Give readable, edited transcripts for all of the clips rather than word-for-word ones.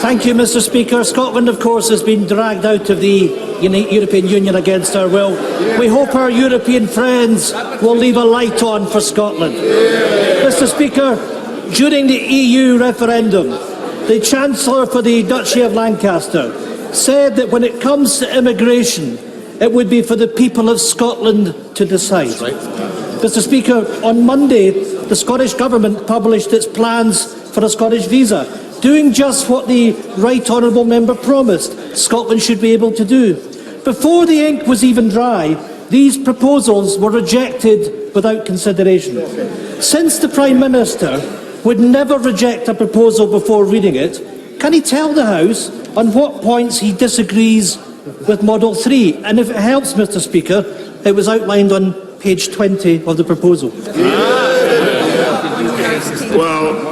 Thank you, Mr. Speaker. Scotland, of course, has been dragged out of the European Union against our will. We hope our European friends will leave a light on for Scotland. Mr. Speaker, during the EU referendum, the Chancellor for the Duchy of Lancaster said that when it comes to immigration, it would be for the people of Scotland to decide. Mr. Speaker, on Monday, the Scottish Government published its plans for a Scottish visa, doing just what the Right Honourable Member promised Scotland should be able to do. Before the ink was even dry, these proposals were rejected without consideration. Since the Prime Minister would never reject a proposal before reading it, can he tell the House on what points he disagrees with Model 3? And if it helps, Mr. Speaker, it was outlined on page 20 of the proposal.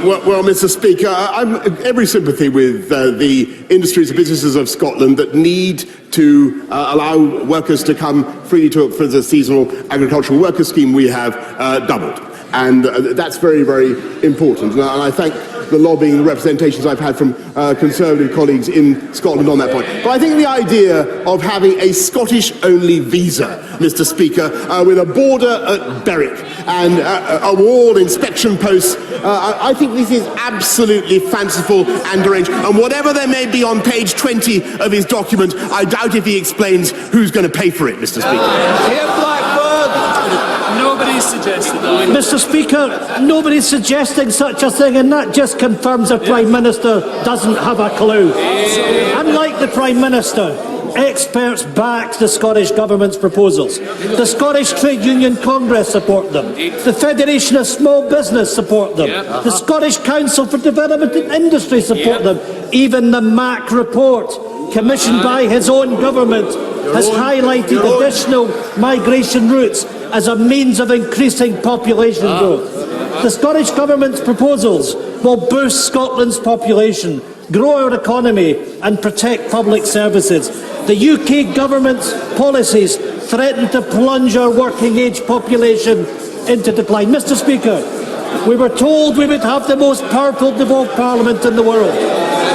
Well, Mr. Speaker, I'm every sympathy with the industries and businesses of Scotland that need to allow workers to come freely for the seasonal agricultural worker scheme we have doubled. And that's very, very important. And I thank the lobbying representations I've had from Conservative colleagues in Scotland on that point. But I think the idea of having a Scottish-only visa, Mr. Speaker, with a border at Berwick and a wall inspection posts, I think this is absolutely fanciful and deranged. And whatever there may be on page 20 of his document, I doubt if he explains who's going to pay for it, Mr. Speaker. Here, Blackford! Nobody's suggested that. Mr. Speaker, nobody's suggesting such a thing, and that just confirms the Prime Minister doesn't have a clue. Unlike the Prime Minister, experts backed the Scottish Government's proposals. The Scottish Trade Union Congress support them. The Federation of Small Business support them. The Scottish Council for Development and Industry support them. Even the MAC report, commissioned by his own government, has highlighted additional migration routes as a means of increasing population growth. The Scottish Government's proposals will boost Scotland's population, grow our economy and protect public services. The UK Government's policies threaten to plunge our working age population into decline. Mr. Speaker, we were told we would have the most powerful devolved parliament in the world.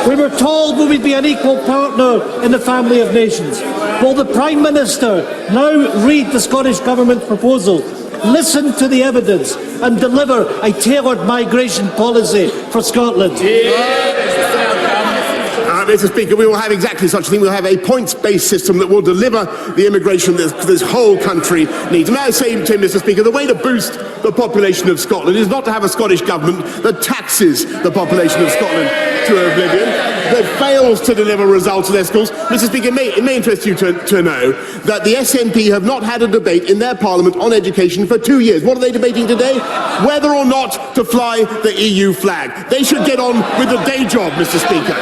We were told we would be an equal partner in the family of nations. Will the Prime Minister now read the Scottish Government's proposal, listen to the evidence and deliver a tailored migration policy for Scotland? Mr. Speaker, we will have exactly such a thing. We'll have a points-based system that will deliver the immigration that this whole country needs. May I say to him, Mr. Speaker, the way to boost the population of Scotland is not to have a Scottish government that taxes the population of Scotland to oblivion, that fails to deliver results in their schools. Mr. Speaker, it may interest you to know that the SNP have not had a debate in their parliament on education for 2 years. What are they debating today? Whether or not to fly the EU flag. They should get on with the day job, Mr. Speaker.